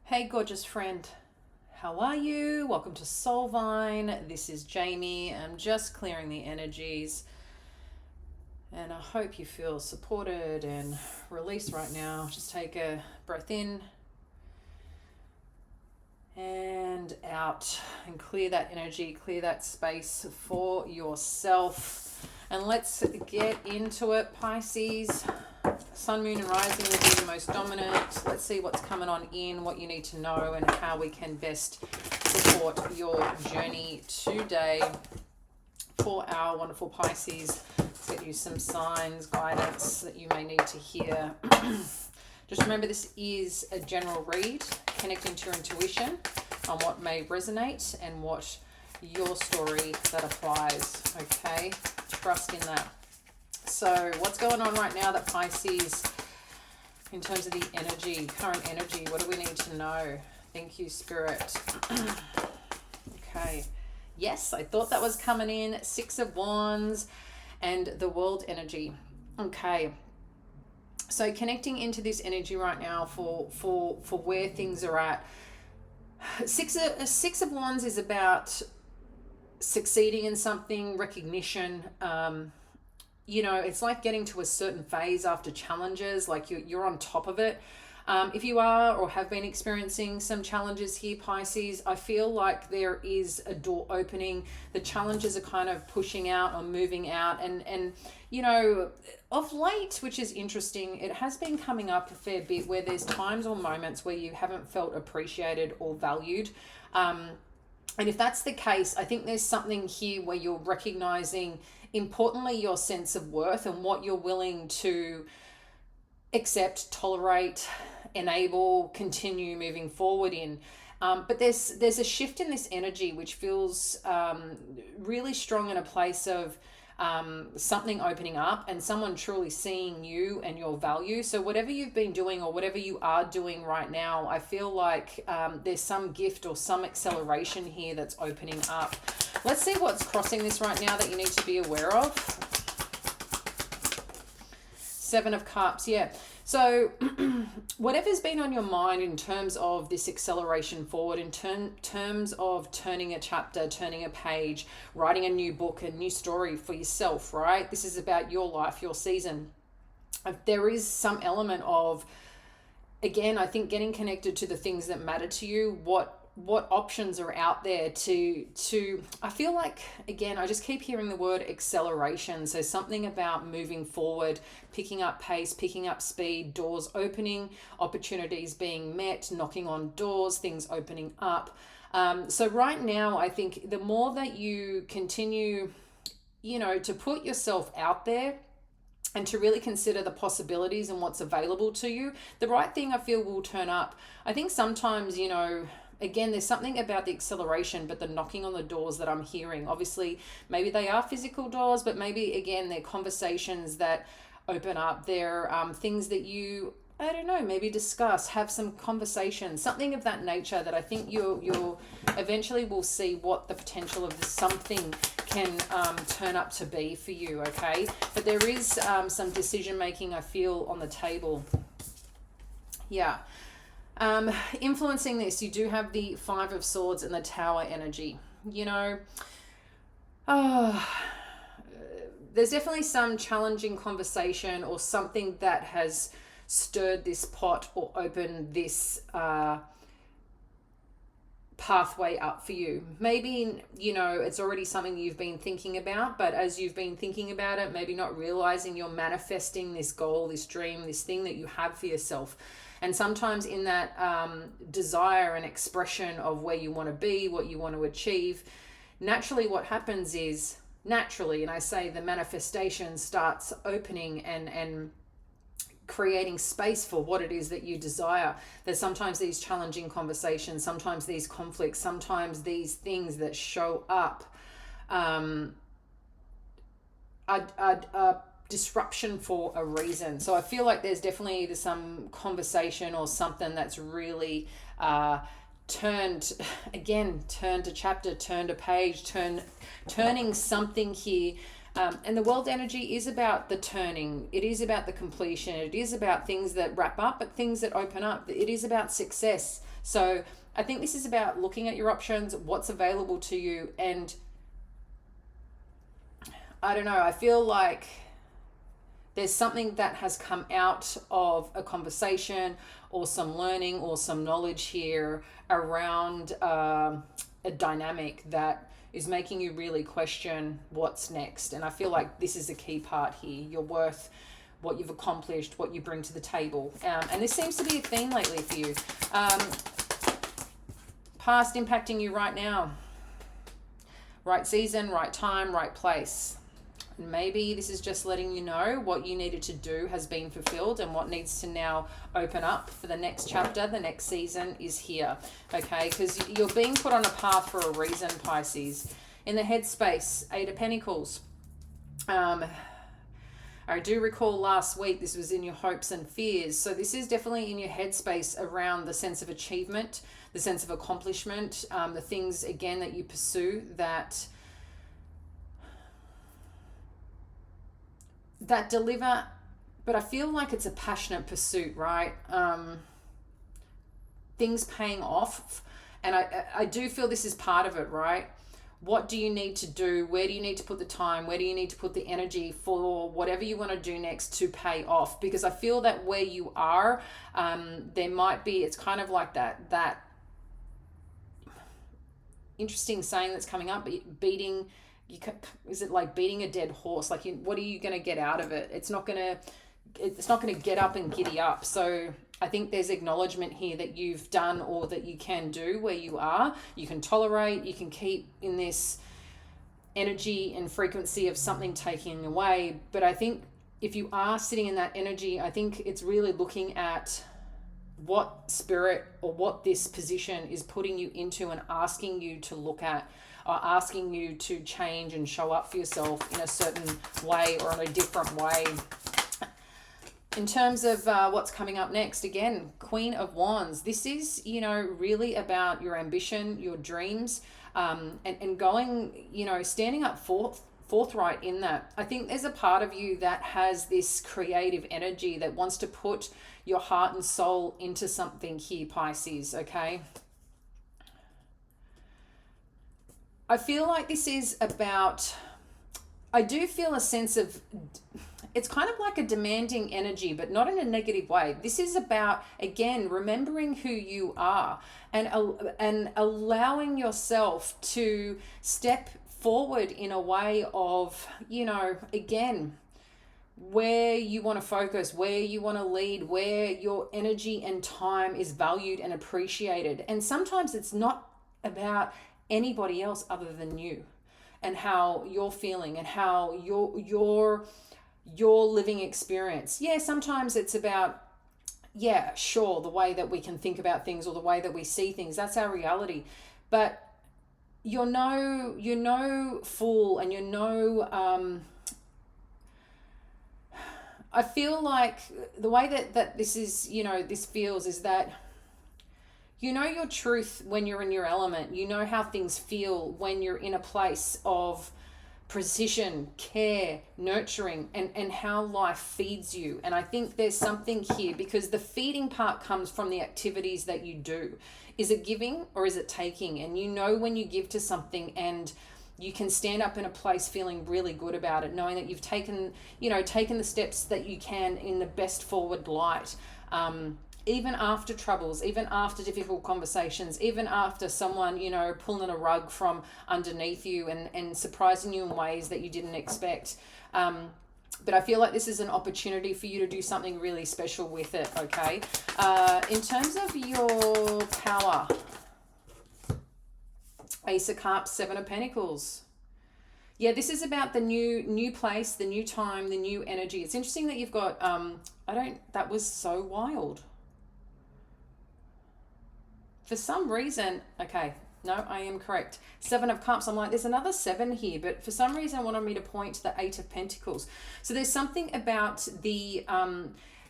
Hey, gorgeous friend. How are you? Welcome to Soulvine. This is Jamie. I'm just clearing the energies and I hope you feel supported and released right now. Just take a breath in and out and clear that energy, clear that space for yourself. And let's get into it, Pisces. Sun, moon, and rising will be the most dominant. Let's see what's coming on in, what you need to know, and how we can best support your journey today for our wonderful Pisces. Let's get you some signs, guidance that you may need to hear. Just remember, this is a general read, connecting to your intuition on what may resonate and what your story that applies. Okay, trust in that. So what's going on right now that Pisces, in terms of the energy, current energy, what do we need to know? Thank you, Spirit. Okay. Yes, I thought that was coming in. 6 of Wands and the World energy. Okay. So connecting into this energy right now for where things are at. Six of Wands is about succeeding in something, recognition, it's like getting to a certain phase after challenges, like you're on top of it. If you are or have been experiencing some challenges here, Pisces, I feel like there is a door opening. The challenges are kind of pushing out or moving out. And of late, which is interesting, it has been coming up a fair bit where there's times or moments where you haven't felt appreciated or valued. And if that's the case, I think there's something here where you're recognizing, importantly, your sense of worth and what you're willing to accept, tolerate, enable, continue moving forward in. But there's a shift in this energy which feels really strong in a place of something opening up and someone truly seeing you and your value. So whatever you've been doing or whatever you are doing right now, I feel like there's some gift or some acceleration here that's opening up. Let's see what's crossing this right now that you need to be aware of. 7 of Cups, yeah. So whatever's been on your mind in terms of this acceleration forward, in terms of turning a chapter, turning a page, writing a new book, a new story for yourself, right? This is about your life, your season. There is some element of, again, I think getting connected to the things that matter to you, what options are out there to I feel like, again, I just keep hearing the word acceleration. So something about moving forward, picking up pace, picking up speed, doors opening, opportunities being met, knocking on doors, things opening up. So right now, I think the more that you continue, to put yourself out there and to really consider the possibilities and what's available to you, the right thing I feel will turn up. I think sometimes, again, there's something about the acceleration, but the knocking on the doors that I'm hearing, obviously, maybe they are physical doors, but maybe, again, they're conversations that open up. They're things that you, I don't know, maybe discuss, have some conversation, something of that nature that I think you'll eventually will see what the potential of this something can turn up to be for you, okay? But there is some decision making I feel on the table. Yeah. Influencing this, you do have the 5 of Swords and the Tower energy. There's definitely some challenging conversation or something that has stirred this pot or opened this pathway up for you. Maybe, it's already something you've been thinking about, but as you've been thinking about it, maybe not realizing you're manifesting this goal, this dream, this thing that you have for yourself. And sometimes in that desire and expression of where you want to be, what you want to achieve, naturally what happens is, and I say the manifestation starts opening and creating space for what it is that you desire. There's sometimes these challenging conversations, sometimes these conflicts, sometimes these things that show up are disruption for a reason. So I feel like there's definitely either some conversation or something that's really turned a chapter, turned a page, turning something here. And the World energy is about the turning. It is about the completion. It is about things that wrap up, but things that open up. It is about success. So I think this is about looking at your options, what's available to you. And I don't know, I feel like there's something that has come out of a conversation or some learning or some knowledge here around a dynamic that is making you really question what's next. And I feel like this is a key part here. Your worth, what you've accomplished, what you bring to the table. And this seems to be a theme lately for you. Past impacting you right now. Right season, right time, right place. And maybe this is just letting you know what you needed to do has been fulfilled, and what needs to now open up for the next chapter, the next season is here, okay? Because you're being put on a path for a reason, Pisces. In the headspace, Eight of Pentacles. I do recall last week this was in your hopes and fears. So this is definitely in your headspace around the sense of achievement, the sense of accomplishment, the things, again, that you pursue that deliver, but I feel like it's a passionate pursuit, right? Things paying off. And I do feel this is part of it, right? What do you need to do? Where do you need to put the time? Where do you need to put the energy for whatever you want to do next to pay off? Because I feel that where you are, there might be, it's kind of like that interesting saying that's coming up, beating, is it like beating a dead horse? Like, what are you going to get out of it? It's not going to get up and giddy up. So I think there's acknowledgement here that you've done all that you can do where you are. You can tolerate, you can keep in this energy and frequency of something taking away. But I think if you are sitting in that energy, I think it's really looking at what spirit or what this position is putting you into and asking you to look at, or asking you to change and show up for yourself in a certain way or in a different way. In terms of what's coming up next, again, Queen of Wands. This is, really about your ambition, your dreams, and going, standing up forthright in that. I think there's a part of you that has this creative energy that wants to put your heart and soul into something here, Pisces, okay? I feel like this is about, I do feel a sense of, it's kind of like a demanding energy, but not in a negative way. This is about, again, remembering who you are and allowing yourself to step forward in a way of, again, where you want to focus, where you want to lead, where your energy and time is valued and appreciated. And sometimes it's not about anybody else other than you and how you're feeling and how your living experience. Yeah, sometimes it's about, the way that we can think about things or the way that we see things. That's our reality. But you're no fool, and I feel like the way that this is, this feels is that you know your truth when you're in your element. You know how things feel when you're in a place of precision, care, nurturing, and how life feeds you. And I think there's something here, because the feeding part comes from the activities that you do. Is it giving or is it taking? And when you give to something, and you can stand up in a place feeling really good about it, knowing that you've taken the steps that you can in the best forward light. Even after troubles, even after difficult conversations, even after someone, pulling a rug from underneath you and surprising you in ways that you didn't expect. But I feel like this is an opportunity for you to do something really special with it, okay? In terms of your power, Ace of Cups, Seven of Pentacles. Yeah, this is about the new place, the new time, the new energy. It's interesting that you've got, that was so wild. For some reason, okay, no, I am correct. Seven of Cups. I'm like, there's another seven here, but for some reason, wanted me to point to the Eight of Pentacles. So there's something about the,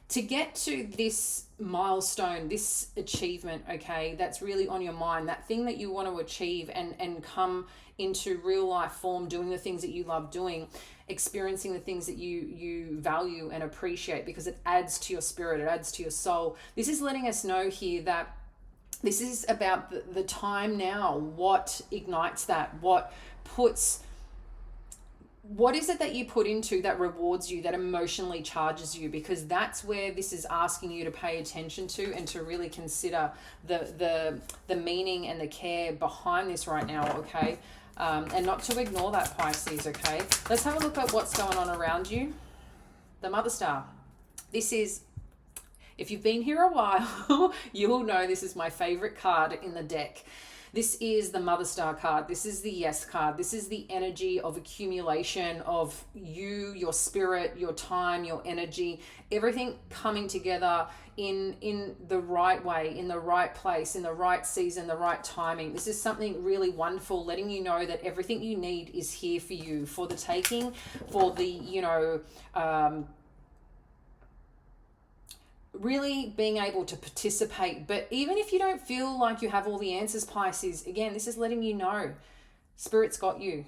to get to this milestone, this achievement, okay, that's really on your mind, that thing that you want to achieve and come into real life form, doing the things that you love doing, experiencing the things that you value and appreciate, because it adds to your spirit, it adds to your soul. This is letting us know here that This is about the time now. What ignites that? What is it that you put into that rewards you, that emotionally charges you? Because that's where this is asking you to pay attention to and to really consider the meaning and the care behind this right now, okay? And not to ignore that, Pisces, okay? Let's have a look at what's going on around you. The Mother Star. This is, if you've been here a while, you will know this is my favorite card in the deck. This is the Mother Star card. This is the Yes card. This is the energy of accumulation of you, your spirit, your time, your energy, everything coming together in the right way, in the right place, in the right season, the right timing. This is something really wonderful, letting you know that everything you need is here for you, for the taking, for the, really being able to participate. But even if you don't feel like you have all the answers, Pisces, again, this is letting you know Spirit's got you,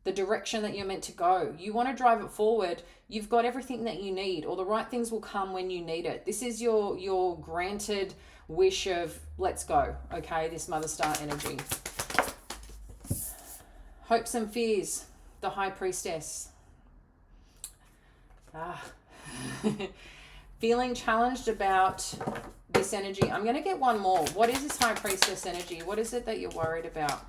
the direction that you're meant to go. You want to drive it forward, you've got everything that you need, or the right things will come when you need it. This is your granted wish of let's go, okay? This Mother Star energy. Hopes and fears, the High Priestess. Feeling challenged about this energy. I'm going to get one more. What is this High Priestess energy? What is it that you're worried about?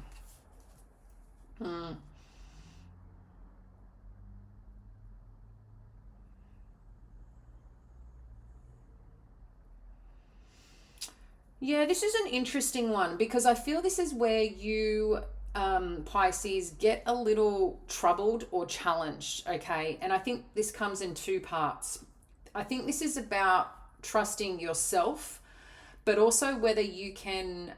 Yeah, this is an interesting one because I feel this is where you, Pisces, get a little troubled or challenged, okay? And I think this comes in two parts. I think this is about trusting yourself, but also whether you can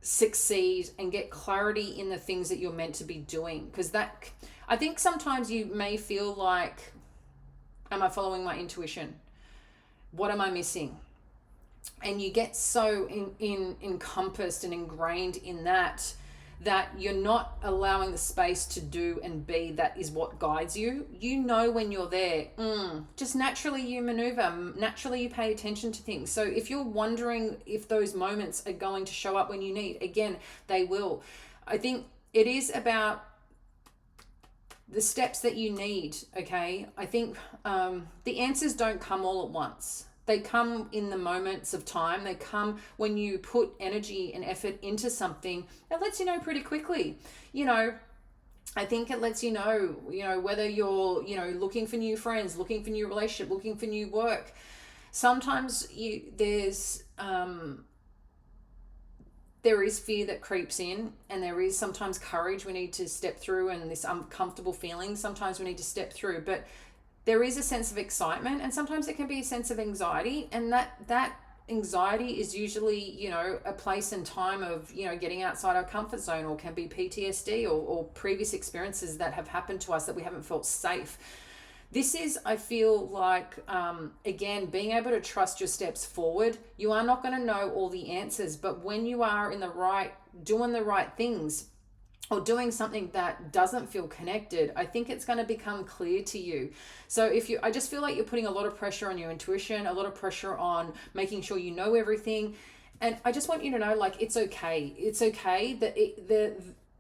succeed and get clarity in the things that you're meant to be doing. Because that, I think sometimes you may feel like, am I following my intuition? What am I missing? And you get so encompassed and ingrained in that you're not allowing the space to do and be that is what guides you. You know when you're there, just naturally you maneuver, naturally you pay attention to things. So if you're wondering if those moments are going to show up when you need, again, they will. I think it is about the steps that you need, okay? I think the answers don't come all at once. They come in the moments of time. They come when you put energy and effort into something. It lets you know pretty quickly. I think it lets you know, whether you're, looking for new friends, looking for new relationship, looking for new work. Sometimes there is fear that creeps in, and there is sometimes courage we need to step through, and this uncomfortable feeling sometimes we need to step through. But there is a sense of excitement, and sometimes it can be a sense of anxiety, and that anxiety is usually, a place and time of, getting outside our comfort zone, or can be PTSD or previous experiences that have happened to us that we haven't felt safe. This is, I feel like, again, being able to trust your steps forward. You are not going to know all the answers, but when you are doing the right things, or doing something that doesn't feel connected, I think it's going to become clear to you. So I just feel like you're putting a lot of pressure on your intuition, a lot of pressure on making sure you know everything. And I just want you to know, like, it's okay. It's okay that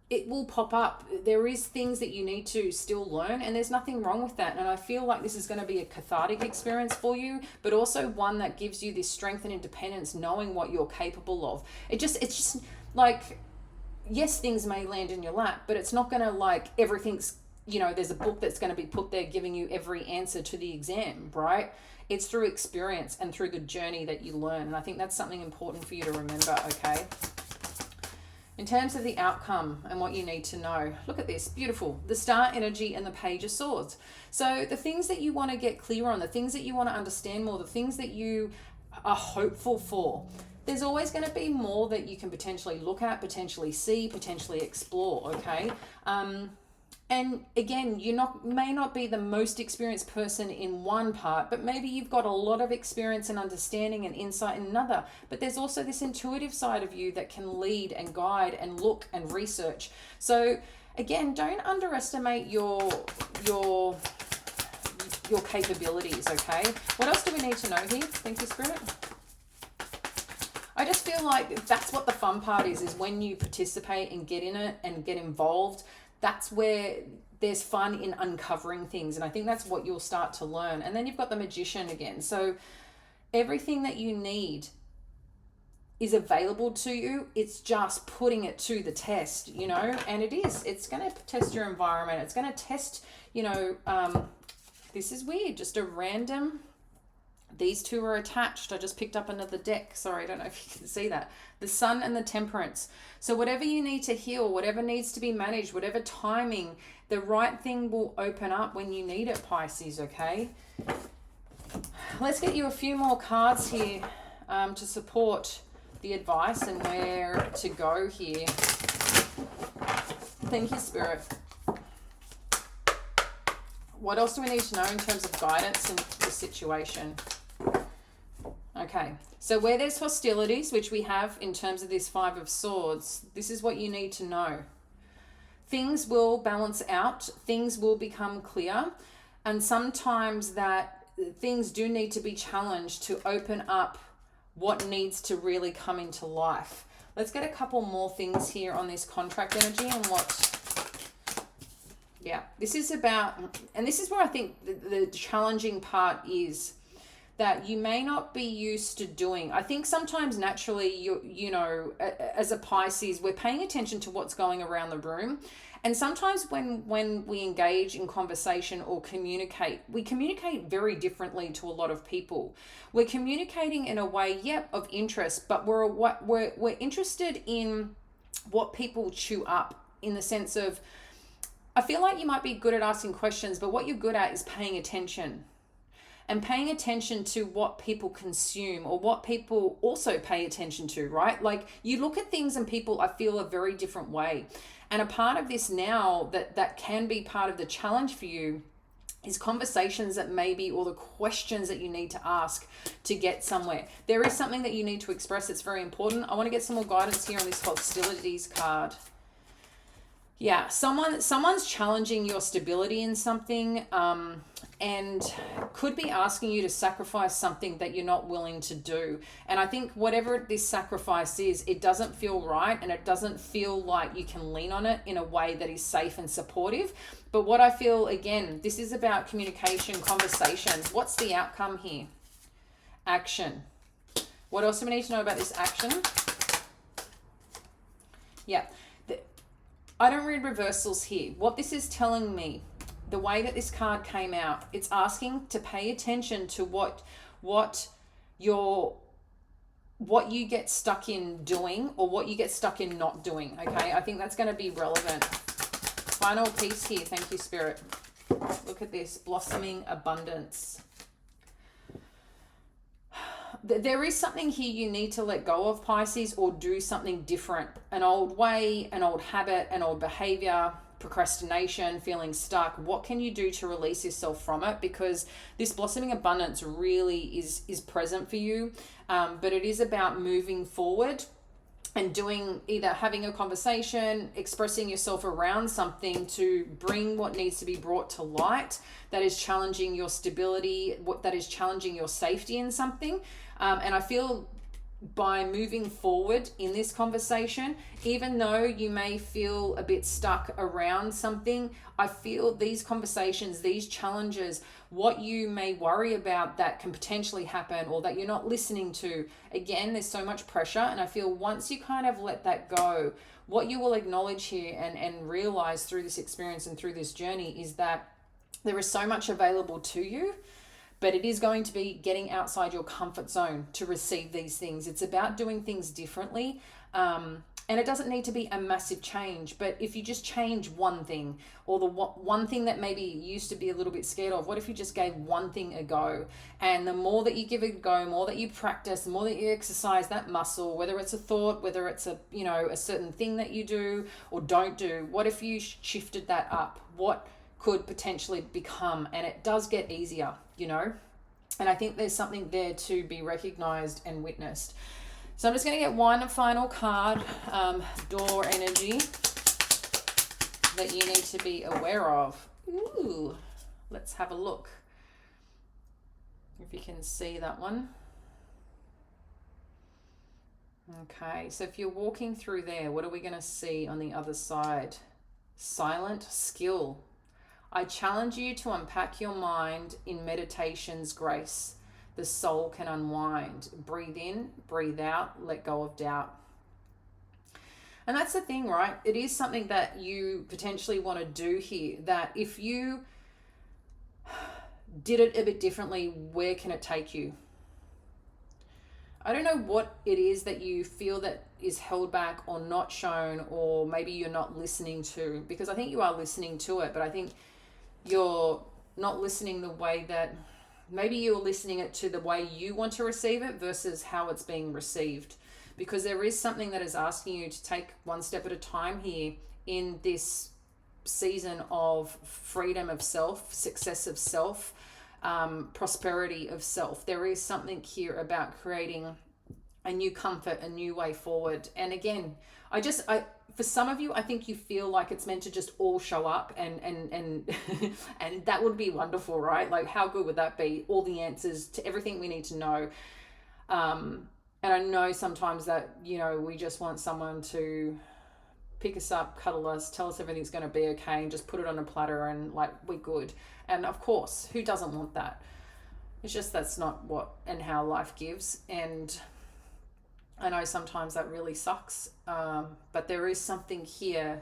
it will pop up. There is things that you need to still learn, and there's nothing wrong with that. And I feel like this is going to be a cathartic experience for you, but also one that gives you this strength and independence, knowing what you're capable of. It's just like, yes, things may land in your lap, but it's not going to, like, everything's, there's a book that's going to be put there giving you every answer to the exam, right? It's through experience and through the journey that you learn. And I think that's something important for you to remember, okay? In terms of the outcome and what you need to know, look at this, beautiful. The Star energy and the Page of Swords. So the things that you want to get clear on, the things that you want to understand more, the things that you are hopeful for, there's always going to be more that you can potentially look at, potentially see, potentially explore, okay? And again, may not be the most experienced person in one part, but maybe you've got a lot of experience and understanding and insight in another. But there's also this intuitive side of you that can lead and guide and look and research. So again, don't underestimate your capabilities, okay? What else do we need to know here? Thank you, Spirit. I just feel like that's what the fun part is when you participate and get in it and get involved. That's where there's fun in uncovering things. And I think that's what you'll start to learn. And then you've got the Magician again. So everything that you need is available to you. It's just putting it to the test, you know, and it's going to test your environment. It's going to test, you know, this is weird. Just a random, these two are attached. I just picked up another deck. Sorry, I don't know if you can see that. The Sun and the Temperance. So whatever you need to heal, whatever needs to be managed, whatever timing, the right thing will open up when you need it, Pisces, okay? Let's get you a few more cards here to support the advice and where to go here. Thank you, Spirit. What else do we need to know in terms of guidance in the situation? Okay, so where there's hostilities, which we have in terms of this Five of Swords, this is what you need to know. Things will balance out, things will become clear, and sometimes that things do need to be challenged to open up what needs to really come into life. Let's get a couple more things here on this contract energy and what, yeah, this is about, and this is where I think the challenging part is that you may not be used to doing. I think sometimes naturally, you know, as a Pisces, we're paying attention to what's going around the room. And sometimes when we engage in conversation or communicate, we communicate very differently to a lot of people. We're communicating in a way, yep, of interest, but we're interested in what people chew up, in the sense of, I feel like you might be good at asking questions, but what you're good at is paying attention. And paying attention to what people consume or what people also pay attention to, right? Like you look at things and people, I feel, a very different way. And a part of this now that can be part of the challenge for you is conversations that maybe, or the questions that you need to ask to get somewhere. There is something that you need to express that's very important. I want to get some more guidance here on this hostilities card. Yeah, someone's challenging your stability in something, and could be asking you to sacrifice something that you're not willing to do. And I think whatever this sacrifice is, it doesn't feel right, and it doesn't feel like you can lean on it in a way that is safe and supportive. But what I feel, again, this is about communication, conversations. What's the outcome here? Action. What else do we need to know about this action? Yeah. I don't read reversals here. What this is telling me, the way that this card came out, it's asking to pay attention to what you get stuck in doing or what you get stuck in not doing, okay? I think that's going to be relevant. Final piece here. Thank you, Spirit. Look at this. Blossoming abundance. There is something here you need to let go of, Pisces, or do something different. An old way, an old habit, an old behavior, procrastination, feeling stuck. What can you do to release yourself from it? Because this blossoming abundance really is present for you, but it is about moving forward and doing, either having a conversation, expressing yourself around something to bring what needs to be brought to light that is challenging your stability, that is challenging your safety in something. And I feel by moving forward in this conversation, even though you may feel a bit stuck around something, I feel these conversations, these challenges, what you may worry about that can potentially happen or that you're not listening to, again, there's so much pressure. And I feel once you kind of let that go, what you will acknowledge here and realize through this experience and through this journey is that there is so much available to you. But it is going to be getting outside your comfort zone to receive these things. It's about doing things differently. And it doesn't need to be a massive change. But if you just change one thing, or the one thing that maybe you used to be a little bit scared of, what if you just gave one thing a go? And the more that you give it a go, more that you practice, the more that you exercise that muscle, whether it's a thought, whether it's a certain thing that you do or don't do, what if you shifted that up? What could potentially become? And it does get easier, and I think there's something there to be recognized and witnessed. So I'm just going to get one final card, door energy, that you need to be aware of. Ooh, let's have a look if you can see that one. Okay, so if you're walking through there, what are we going to see on the other side? Silent skill. I challenge you to unpack your mind in meditation's grace. The soul can unwind. Breathe in, breathe out, let go of doubt. And that's the thing, right? It is something that you potentially want to do here, that if you did it a bit differently, where can it take you? I don't know what it is that you feel that is held back or not shown, or maybe you're not listening to, because I think you are listening to it, but I think you're not listening the way that maybe you're listening it to the way you want to receive it versus how it's being received. Because there is something that is asking you to take one step at a time here in this season of freedom of self, success of self, prosperity of self. There is something here about creating a new comfort, a new way forward. And again, I for some of you, I think you feel like it's meant to just all show up, and and that would be wonderful, right? Like, how good would that be? All the answers to everything we need to know. And I know sometimes that, we just want someone to pick us up, cuddle us, tell us everything's going to be okay, and just put it on a platter and like, we're good. And of course, who doesn't want that? It's just that's not what and how life gives. And I know sometimes that really sucks, but there is something here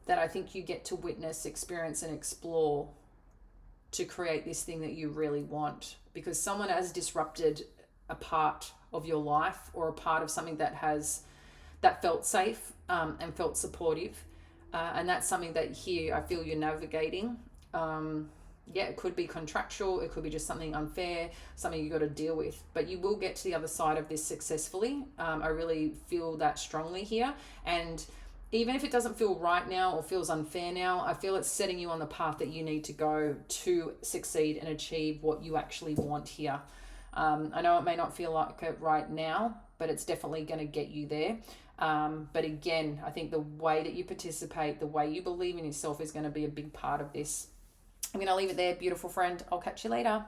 that I think you get to witness, experience, and explore to create this thing that you really want, because someone has disrupted a part of your life or a part of something that felt safe, and felt supportive, and that's something that here I feel you're navigating. It could be contractual, it could be just something unfair, something you got to deal with, but you will get to the other side of this successfully. I really feel that strongly here. And even if it doesn't feel right now or feels unfair now, I feel it's setting you on the path that you need to go to succeed and achieve what you actually want here. I know it may not feel like it right now, but it's definitely going to get you there. But again, I think the way that you participate, the way you believe in yourself is going to be a big part of this. I'm going to leave it there, beautiful friend. I'll catch you later.